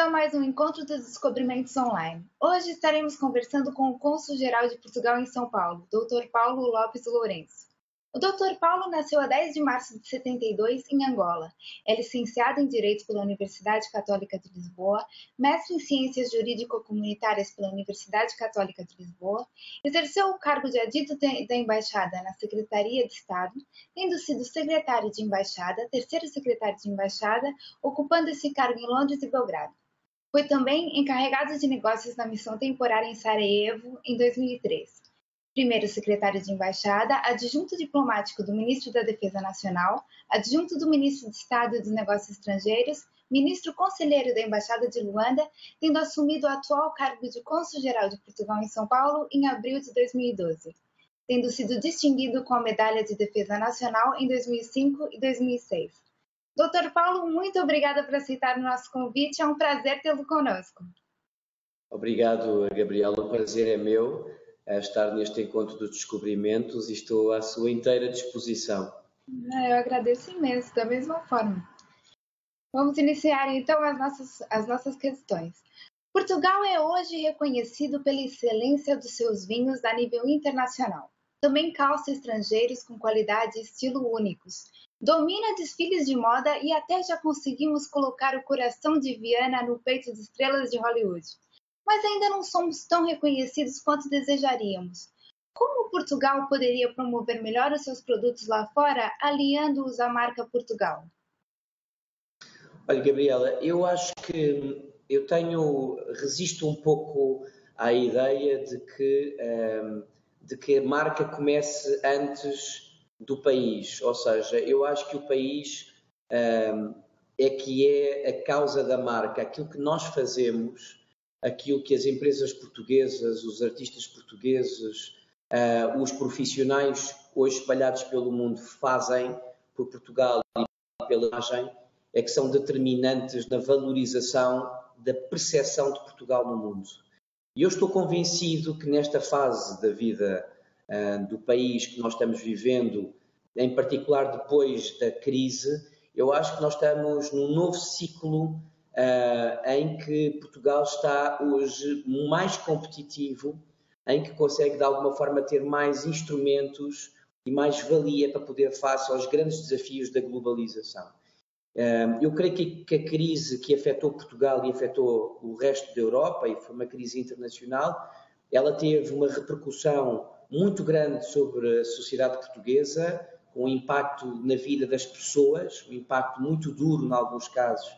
a mais um Encontro dos Descobrimentos Online. Hoje estaremos conversando com o Cônsul-Geral de Portugal em São Paulo, Dr. Paulo Lopes Lourenço. O Dr. Paulo nasceu a 10 de março de 72 em Angola. É licenciado em Direito pela Universidade Católica de Lisboa, mestre em Ciências Jurídico-Comunitárias pela Universidade Católica de Lisboa, exerceu o cargo de adito da Embaixada na Secretaria de Estado, tendo sido secretário de Embaixada, terceiro secretário de Embaixada, ocupando esse cargo em Londres e Belgrado. Foi também encarregado de negócios na missão temporária em Sarajevo, em 2003. Primeiro secretário de Embaixada, adjunto diplomático do Ministro da Defesa Nacional, adjunto do Ministro de Estado e dos Negócios Estrangeiros, ministro conselheiro da Embaixada de Luanda, tendo assumido o atual cargo de Cônsul-Geral de Portugal em São Paulo em abril de 2012, tendo sido distinguido com a Medalha de Defesa Nacional em 2005 e 2006. Dr. Paulo, muito obrigada por aceitar o nosso convite, é um prazer tê-lo conosco. Obrigado, Gabriela, o prazer é meu estar neste encontro dos descobrimentos e estou à sua inteira disposição. Eu agradeço imenso, da mesma forma. Vamos iniciar então as nossas questões. Portugal é hoje reconhecido pela excelência dos seus vinhos a nível internacional. Também calça estrangeiros com qualidade e estilo únicos. Domina desfiles de moda e até já conseguimos colocar o coração de Viana no peito de estrelas de Hollywood. Mas ainda não somos tão reconhecidos quanto desejaríamos. Como Portugal poderia promover melhor os seus produtos lá fora, aliando-os à marca Portugal? Olha, Gabriela, eu acho que resisto um pouco à ideia de que a marca comece antes do país. Ou seja, eu acho que o país é que é a causa da marca. Aquilo que nós fazemos, aquilo que as empresas portuguesas, os artistas portugueses, os profissionais hoje espalhados pelo mundo fazem por Portugal e pela imagem, é que são determinantes na valorização da percepção de Portugal no mundo. E eu estou convencido que nesta fase da vida do país que nós estamos vivendo, em particular depois da crise, eu acho que nós estamos num novo ciclo em que Portugal está hoje mais competitivo, em que consegue de alguma forma ter mais instrumentos e mais valia para poder face aos grandes desafios da globalização. Eu creio que a crise que afetou Portugal e afetou o resto da Europa, e foi uma crise internacional, ela teve uma repercussão muito grande sobre a sociedade portuguesa, com um impacto na vida das pessoas, um impacto muito duro, em alguns casos,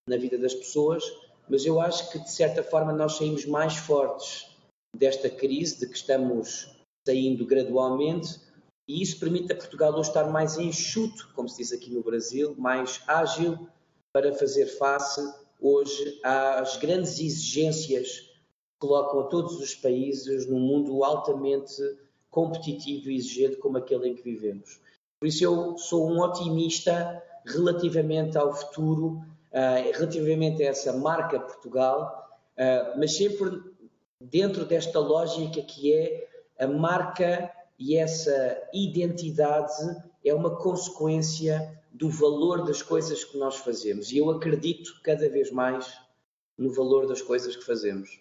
na vida das pessoas, mas eu acho que, de certa forma, nós saímos mais fortes desta crise, de que estamos saindo gradualmente, e isso permite a Portugal hoje estar mais enxuto, como se diz aqui no Brasil, mais ágil para fazer face hoje às grandes exigências que colocam a todos os países num mundo altamente competitivo e exigente como aquele em que vivemos. Por isso eu sou um otimista relativamente ao futuro, relativamente a essa marca Portugal, mas sempre dentro desta lógica que é a marca e essa identidade é uma consequência do valor das coisas que nós fazemos. E eu acredito cada vez mais no valor das coisas que fazemos.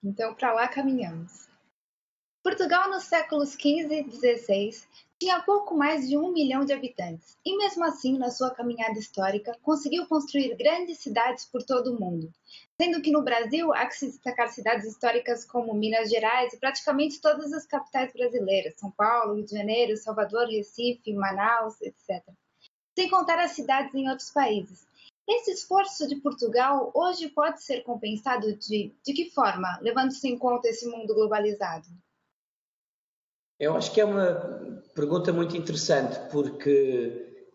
Então, para lá caminhamos. Portugal, nos séculos XV e XVI, tinha pouco mais de 1 milhão de habitantes, e mesmo assim, na sua caminhada histórica, conseguiu construir grandes cidades por todo o mundo, sendo que no Brasil há que se destacar cidades históricas como Minas Gerais e praticamente todas as capitais brasileiras, São Paulo, Rio de Janeiro, Salvador, Recife, Manaus, etc. Sem contar as cidades em outros países. Esse esforço de Portugal hoje pode ser compensado de que forma, levando-se em conta esse mundo globalizado? Eu acho que é uma pergunta muito interessante, porque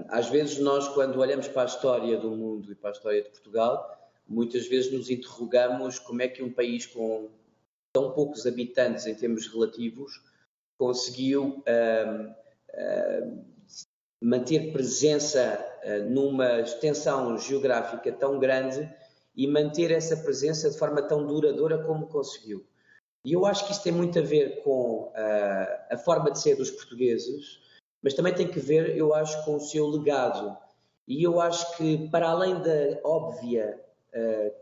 às vezes nós, quando olhamos para a história do mundo e para a história de Portugal, muitas vezes nos interrogamos como é que um país com tão poucos habitantes em termos relativos conseguiu manter presença numa extensão geográfica tão grande e manter essa presença de forma tão duradoura como conseguiu. E eu acho que isso tem muito a ver com a forma de ser dos portugueses, mas também tem que ver, eu acho, com o seu legado. E eu acho que, para além da óbvia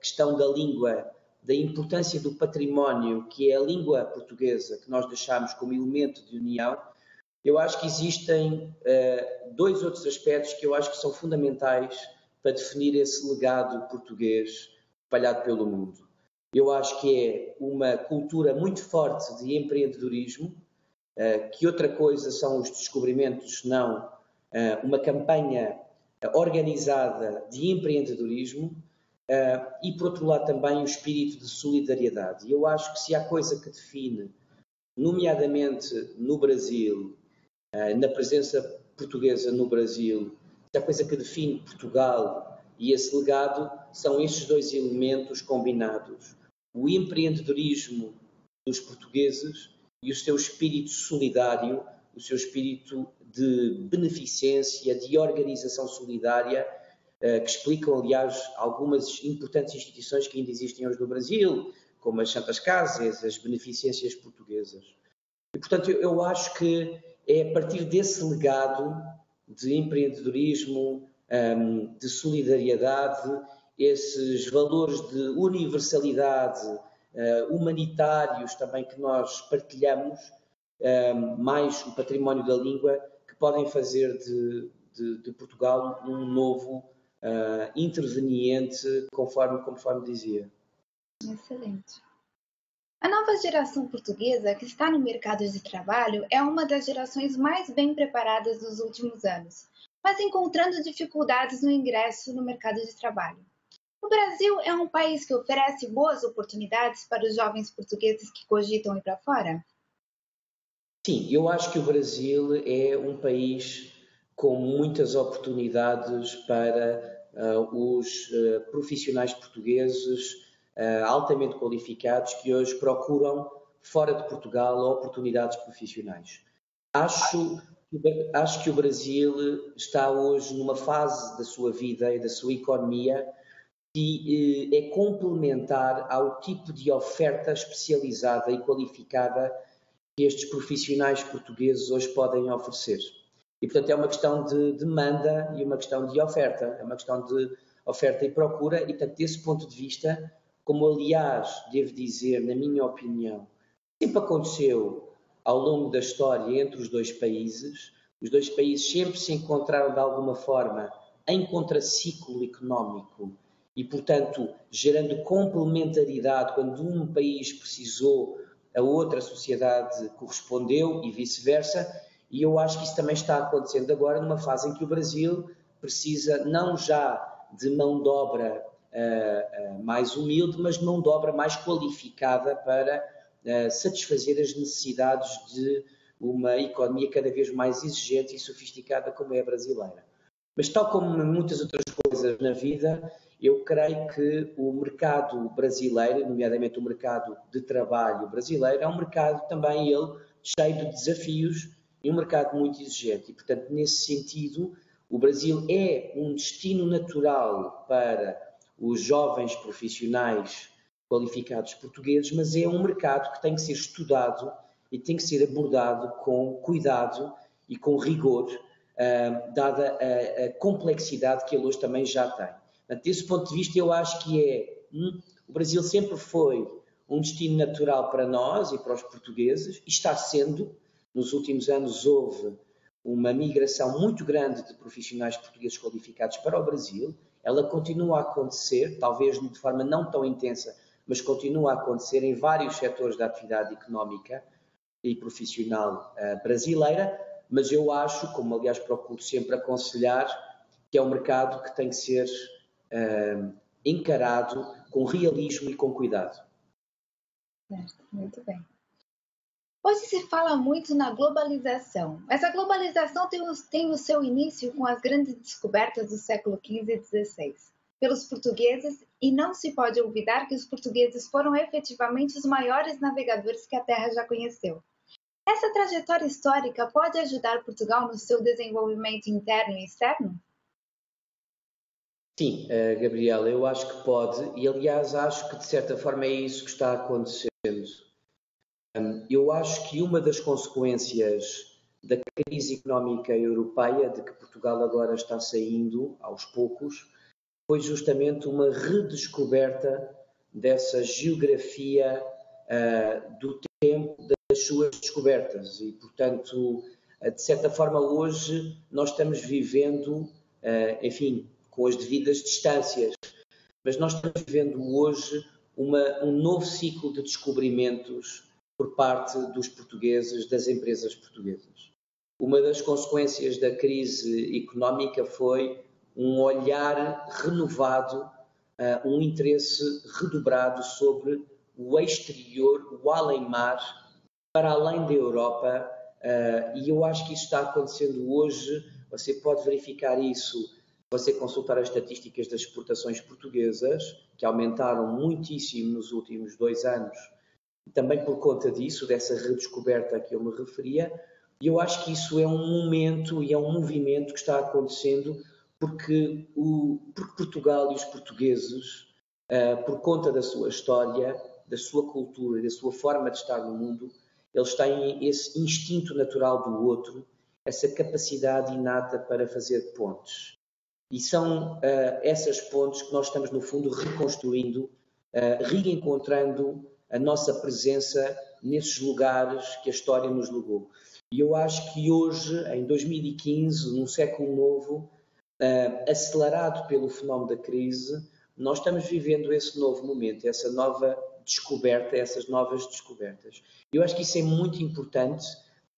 questão da língua, da importância do património, que é a língua portuguesa, que nós deixamos como elemento de união, eu acho que existem dois outros aspectos que eu acho que são fundamentais para definir esse legado português espalhado pelo mundo. Eu acho que é uma cultura muito forte de empreendedorismo, que outra coisa são os descobrimentos, não uma campanha organizada de empreendedorismo, e por outro lado também o espírito de solidariedade. E eu acho que se há coisa que define, nomeadamente no Brasil, na presença portuguesa no Brasil, se há coisa que define Portugal e esse legado, são estes dois elementos combinados. O empreendedorismo dos portugueses e o seu espírito solidário, o seu espírito de beneficência, de organização solidária, que explicam, aliás, algumas importantes instituições que ainda existem hoje no Brasil, como as Santas Casas, as beneficências portuguesas. E, portanto, eu acho que é a partir desse legado de empreendedorismo, de solidariedade, esses valores de universalidade, humanitários também que nós partilhamos, mais o património da língua, que podem fazer de Portugal um novo interveniente, conforme dizia. Excelente. A nova geração portuguesa que está no mercado de trabalho é uma das gerações mais bem preparadas dos últimos anos, mas encontrando dificuldades no ingresso no mercado de trabalho. O Brasil é um país que oferece boas oportunidades para os jovens portugueses que cogitam ir para fora? Sim, eu acho que o Brasil é um país com muitas oportunidades para os profissionais portugueses altamente qualificados que hoje procuram, fora de Portugal, oportunidades profissionais. Acho que o Brasil está hoje numa fase da sua vida e da sua economia que é complementar ao tipo de oferta especializada e qualificada que estes profissionais portugueses hoje podem oferecer. E, portanto, é uma questão de demanda e uma questão de oferta. É uma questão de oferta e procura e, portanto, desse ponto de vista, como aliás, devo dizer, na minha opinião, sempre aconteceu ao longo da história entre os dois países sempre se encontraram de alguma forma em contraciclo económico e, portanto, gerando complementaridade quando um país precisou, a outra sociedade correspondeu e vice-versa, e eu acho que isso também está acontecendo agora numa fase em que o Brasil precisa não já de mão de obra mais humilde, mas de mão de obra mais qualificada para satisfazer as necessidades de uma economia cada vez mais exigente e sofisticada como é a brasileira. Mas tal como muitas outras coisas na vida, eu creio que o mercado brasileiro, nomeadamente o mercado de trabalho brasileiro, é um mercado também ele cheio de desafios e um mercado muito exigente. E, portanto, nesse sentido, o Brasil é um destino natural para os jovens profissionais qualificados portugueses, mas é um mercado que tem que ser estudado e tem que ser abordado com cuidado e com rigor, dada a complexidade que ele hoje também já tem. Desse ponto de vista, eu acho que o Brasil sempre foi um destino natural para nós e para os portugueses, e está sendo. Nos últimos anos houve uma migração muito grande de profissionais portugueses qualificados para o Brasil. Ela continua a acontecer, talvez de forma não tão intensa, mas continua a acontecer em vários setores da atividade económica e profissional brasileira, mas eu acho, como aliás procuro sempre aconselhar, que é um mercado que tem que ser encarado com realismo e com cuidado. Certo, muito bem. Hoje se fala muito na globalização. Essa globalização tem o seu início com as grandes descobertas do século XV e XVI pelos portugueses, e não se pode olvidar que os portugueses foram efetivamente os maiores navegadores que a Terra já conheceu. Essa trajetória histórica pode ajudar Portugal no seu desenvolvimento interno e externo? Sim, Gabriela, eu acho que pode, e aliás acho que de certa forma é isso que está acontecendo. Eu acho que uma das consequências da crise económica europeia, de que Portugal agora está saindo aos poucos, foi justamente uma redescoberta dessa geografia do tempo das suas descobertas e, portanto, de certa forma hoje nós estamos vivendo, enfim, com as devidas distâncias, mas nós estamos vivendo hoje um novo ciclo de descobrimentos por parte dos portugueses, das empresas portuguesas. Uma das consequências da crise económica foi um olhar renovado, um interesse redobrado sobre o exterior, o além-mar, para além da Europa, e eu acho que isso está acontecendo hoje. Você pode verificar isso, se você consultar as estatísticas das exportações portuguesas, que aumentaram muitíssimo nos últimos 2 anos, também por conta disso, dessa redescoberta a que eu me referia, e eu acho que isso é um momento e é um movimento que está acontecendo porque Portugal e os portugueses, por conta da sua história, da sua cultura, da sua forma de estar no mundo, eles têm esse instinto natural do outro, essa capacidade inata para fazer pontes. E são essas pontes que nós estamos, no fundo, reconstruindo, reencontrando a nossa presença nesses lugares que a história nos legou. E eu acho que hoje, em 2015, num século novo, acelerado pelo fenómeno da crise, nós estamos vivendo esse novo momento, essa nova descoberta, essas novas descobertas. Eu acho que isso é muito importante.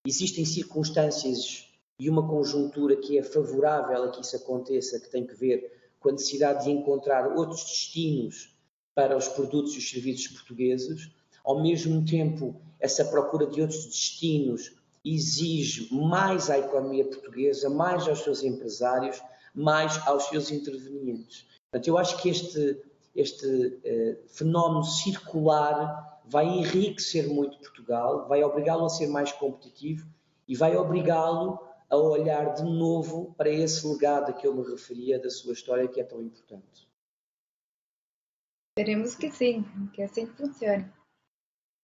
Existem circunstâncias e uma conjuntura que é favorável a que isso aconteça, que tem que ver com a necessidade de encontrar outros destinos para os produtos e os serviços portugueses. Ao mesmo tempo, essa procura de outros destinos exige mais à economia portuguesa, mais aos seus empresários, mais aos seus intervenientes. Portanto, eu acho que este fenómeno circular vai enriquecer muito Portugal, vai obrigá-lo a ser mais competitivo e vai obrigá-lo a olhar de novo para esse legado a que eu me referia da sua história, que é tão importante. Esperemos que sim, que assim funcione.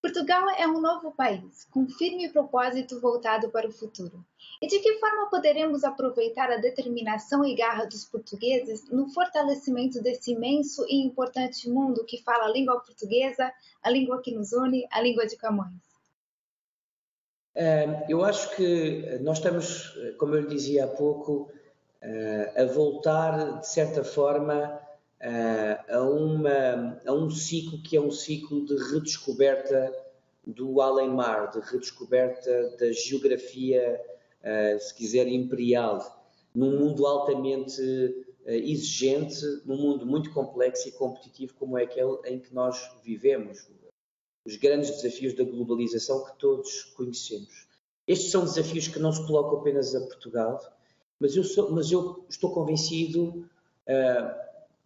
Portugal é um novo país, com firme propósito voltado para o futuro. E de que forma poderemos aproveitar a determinação e garra dos portugueses no fortalecimento desse imenso e importante mundo que fala a língua portuguesa, a língua que nos une, a língua de Camões? Eu acho que nós estamos, como eu lhe dizia há pouco, a voltar, de certa forma, a um ciclo que é um ciclo de redescoberta do além-mar, de redescoberta da geografia, se quiser, imperial, num mundo altamente exigente, num mundo muito complexo e competitivo como é aquele em que nós vivemos. Os grandes desafios da globalização que todos conhecemos. Estes são desafios que não se colocam apenas a Portugal, mas eu estou convencido,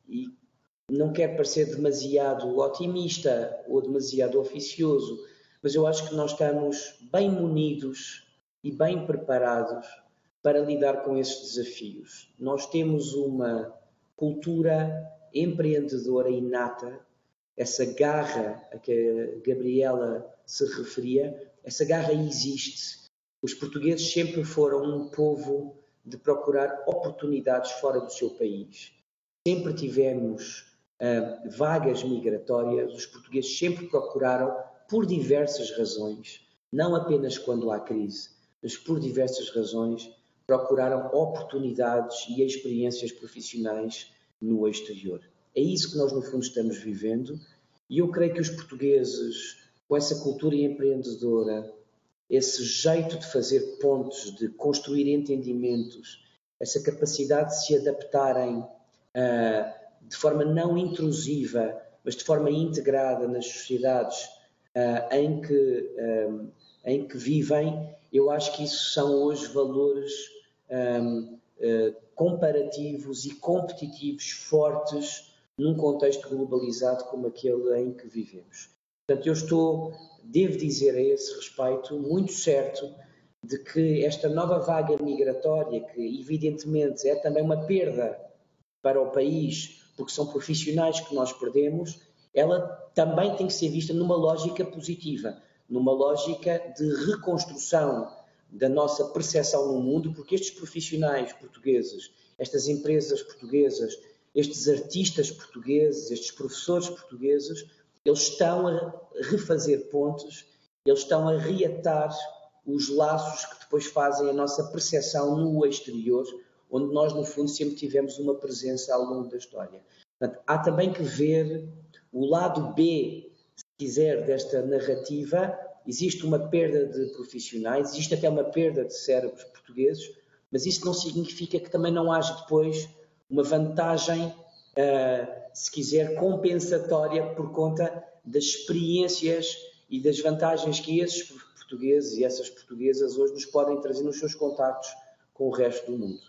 e não quero parecer demasiado otimista ou demasiado oficioso, mas eu acho que nós estamos bem munidos e bem preparados para lidar com esses desafios. Nós temos uma cultura empreendedora inata, essa garra a que a Gabriela se referia, essa garra existe. Os portugueses sempre foram um povo de procurar oportunidades fora do seu país. Sempre tivemos vagas migratórias, os portugueses sempre procuraram, por diversas razões, não apenas quando há crise, mas por diversas razões, procuraram oportunidades e experiências profissionais no exterior. É isso que nós, no fundo, estamos vivendo, e eu creio que os portugueses, com essa cultura empreendedora, esse jeito de fazer pontes, de construir entendimentos, essa capacidade de se adaptarem de forma não intrusiva, mas de forma integrada nas sociedades em que vivem, eu acho que isso são hoje valores comparativos e competitivos fortes num contexto globalizado como aquele em que vivemos. Portanto, devo dizer a esse respeito, muito certo de que esta nova vaga migratória, que evidentemente é também uma perda para o país, porque são profissionais que nós perdemos, ela também tem que ser vista numa lógica positiva, numa lógica de reconstrução da nossa percepção no mundo, porque estes profissionais portugueses, estas empresas portuguesas, estes artistas portugueses, estes professores portugueses, eles estão a refazer pontes, eles estão a reatar os laços que depois fazem a nossa percepção no exterior, onde nós, no fundo, sempre tivemos uma presença ao longo da história. Portanto, há também que ver o lado B, se quiser, desta narrativa. Existe uma perda de profissionais, existe até uma perda de cérebros portugueses, mas isso não significa que também não haja depois uma vantagem, se quiser, compensatória por conta das experiências e das vantagens que esses portugueses e essas portuguesas hoje nos podem trazer nos seus contactos com o resto do mundo.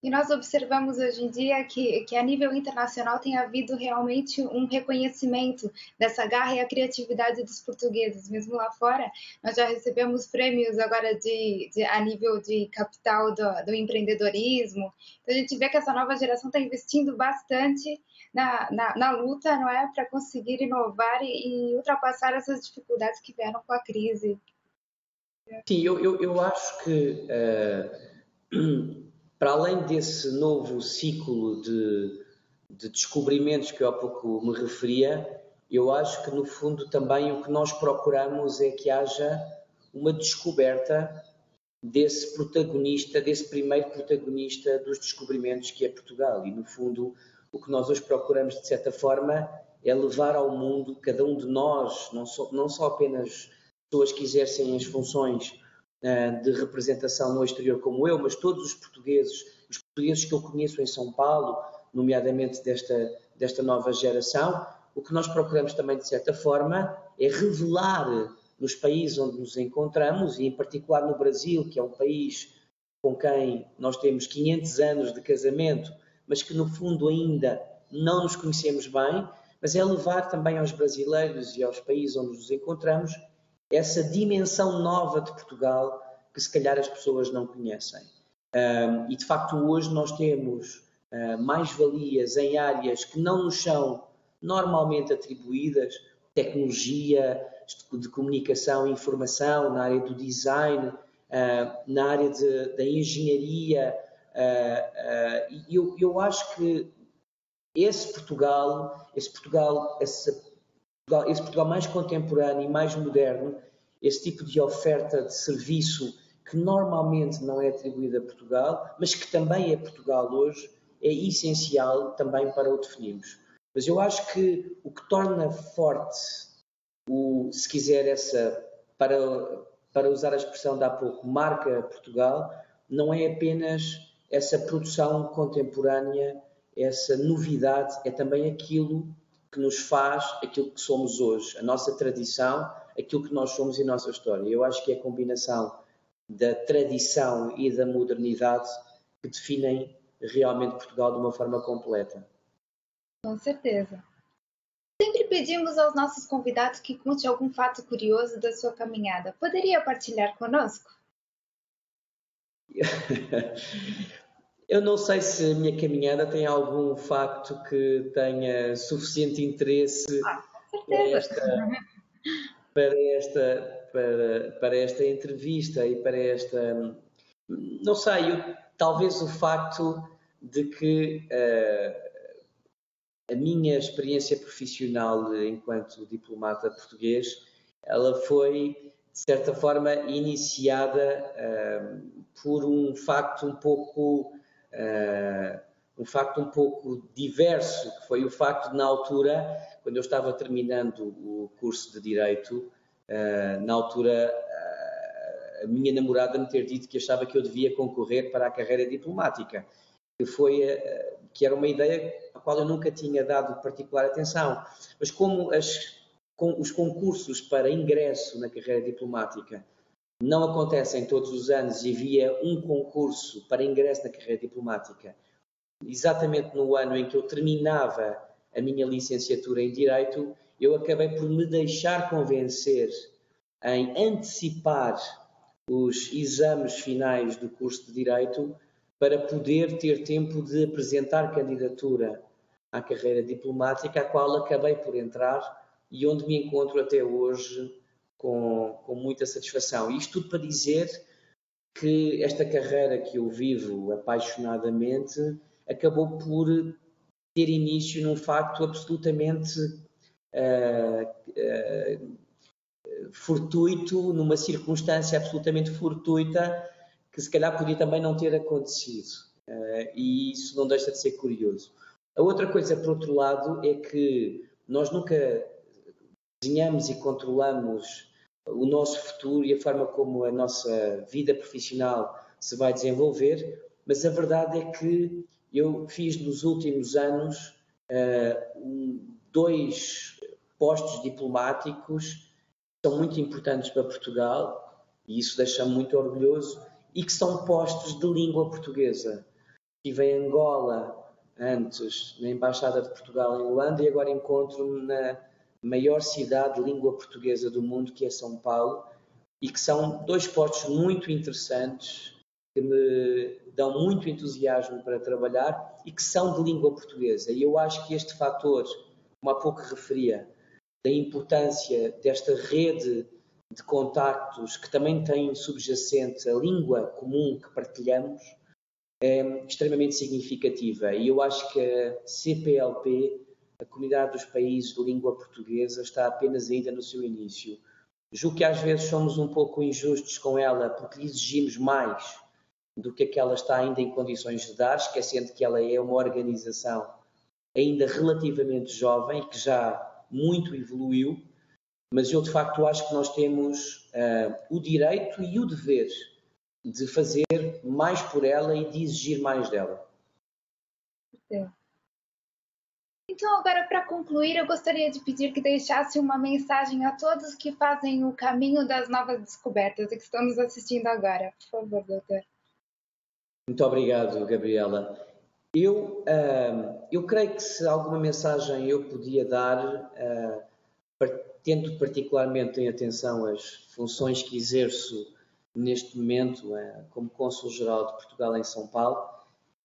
E nós observamos hoje em dia que a nível internacional tem havido realmente um reconhecimento dessa garra e a criatividade dos portugueses. Mesmo lá fora, nós já recebemos prêmios agora a nível de capital do empreendedorismo. Então a gente vê que essa nova geração está investindo bastante na luta, não é, para conseguir inovar e ultrapassar essas dificuldades que vieram com a crise. Sim, eu acho que para além desse novo ciclo de descobrimentos que eu há pouco me referia, eu acho que no fundo também o que nós procuramos é que haja uma descoberta desse protagonista, desse primeiro protagonista dos descobrimentos que é Portugal. E no fundo o que nós hoje procuramos de certa forma é levar ao mundo cada um de nós, não só apenas pessoas que exercem as funções de representação no exterior como eu, mas todos os portugueses que eu conheço em São Paulo, nomeadamente desta nova geração, o que nós procuramos também, de certa forma, é revelar nos países onde nos encontramos, e em particular no Brasil, que é um país com quem nós temos 500 anos de casamento, mas que no fundo ainda não nos conhecemos bem, mas é levar também aos brasileiros e aos países onde nos encontramos essa dimensão nova de Portugal que se calhar as pessoas não conhecem. E de facto hoje nós temos mais-valias em áreas que não nos são normalmente atribuídas, tecnologia, de comunicação e informação, na área do design, na área da engenharia. Eu acho que esse Portugal mais contemporâneo e mais moderno, esse tipo de oferta de serviço que normalmente não é atribuída a Portugal, mas que também é Portugal hoje, é essencial também para o definirmos. Mas eu acho que o que torna forte, se quiser, para usar a expressão de há pouco, marca Portugal, não é apenas essa produção contemporânea, essa novidade, é também aquilo que nos faz aquilo que somos hoje, a nossa tradição, aquilo que nós somos e a nossa história. Eu acho que é a combinação da tradição e da modernidade que definem realmente Portugal de uma forma completa. Com certeza. Sempre pedimos aos nossos convidados que conte algum fato curioso da sua caminhada. Poderia partilhar conosco? Eu não sei se a minha caminhada tem algum facto que tenha suficiente interesse para esta entrevista e para esta... Não sei, talvez o facto de que a minha experiência profissional enquanto diplomata português, ela foi, de certa forma, iniciada por um facto um pouco diverso, que foi o facto de, na altura, quando eu estava terminando o curso de Direito, na altura a minha namorada me ter dito que achava que eu devia concorrer para a carreira diplomática, que era uma ideia à qual eu nunca tinha dado particular atenção. Mas como os concursos para ingresso na carreira diplomática não acontecem todos os anos e havia um concurso para ingresso na carreira diplomática exatamente no ano em que eu terminava a minha licenciatura em Direito, eu acabei por me deixar convencer em antecipar os exames finais do curso de Direito para poder ter tempo de apresentar candidatura à carreira diplomática, à qual acabei por entrar e onde me encontro até hoje com muita satisfação. E isto tudo para dizer que esta carreira que eu vivo apaixonadamente acabou por ter início num facto absolutamente fortuito, numa circunstância absolutamente fortuita, que se calhar podia também não ter acontecido. E isso não deixa de ser curioso. A outra coisa, por outro lado, é que nós nunca desenhamos e controlamos o nosso futuro e a forma como a nossa vida profissional se vai desenvolver, mas a verdade é que eu fiz nos últimos anos 2 postos diplomáticos que são muito importantes para Portugal, e isso deixa-me muito orgulhoso, e que são postos de língua portuguesa. Estive em Angola antes, na Embaixada de Portugal em Luanda, e agora encontro-me na maior cidade de língua portuguesa do mundo, que é São Paulo, e que são 2 postos muito interessantes, que me dão muito entusiasmo para trabalhar e que são de língua portuguesa. E eu acho que este fator, como há pouco referia, da importância desta rede de contactos que também tem subjacente a língua comum que partilhamos, é extremamente significativa. E eu acho que a CPLP, a Comunidade dos Países de Língua Portuguesa, está apenas ainda no seu início. Julgo que às vezes somos um pouco injustos com ela porque lhe exigimos mais do que ela está ainda em condições de dar, esquecendo que ela é uma organização ainda relativamente jovem e que já muito evoluiu, mas eu de facto acho que nós temos o direito e o dever de fazer mais por ela e de exigir mais dela. Então, agora, para concluir, eu gostaria de pedir que deixasse uma mensagem a todos que fazem o caminho das novas descobertas e que estão nos assistindo agora. Por favor, doutor. Muito obrigado, Gabriela. Eu creio que se alguma mensagem eu podia dar, tendo particularmente em atenção as funções que exerço neste momento como Cônsul-Geral de Portugal em São Paulo,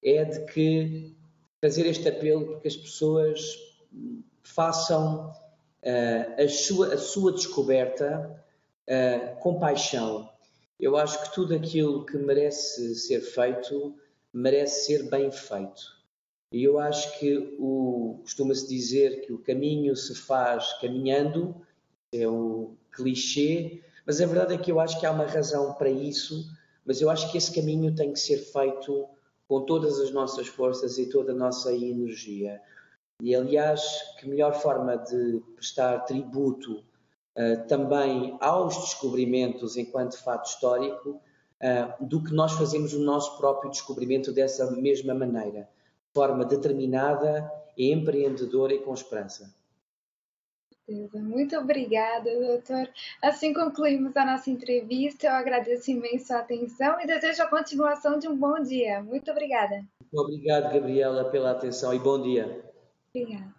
é de que fazer este apelo porque as pessoas façam a sua descoberta com paixão. Eu acho que tudo aquilo que merece ser feito, merece ser bem feito. E eu acho que costuma-se dizer que o caminho se faz caminhando, é o clichê, mas a verdade é que eu acho que há uma razão para isso, mas eu acho que esse caminho tem que ser feito com todas as nossas forças e toda a nossa energia. E, aliás, que melhor forma de prestar tributo também aos descobrimentos enquanto fato histórico do que nós fazemos o nosso próprio descobrimento dessa mesma maneira, de forma determinada, empreendedora e com esperança. Muito obrigada, doutor. Assim concluímos a nossa entrevista. Eu agradeço imenso a atenção e desejo a continuação de um bom dia. Muito obrigada. Muito obrigado, Gabriela, pela atenção e bom dia. Obrigada.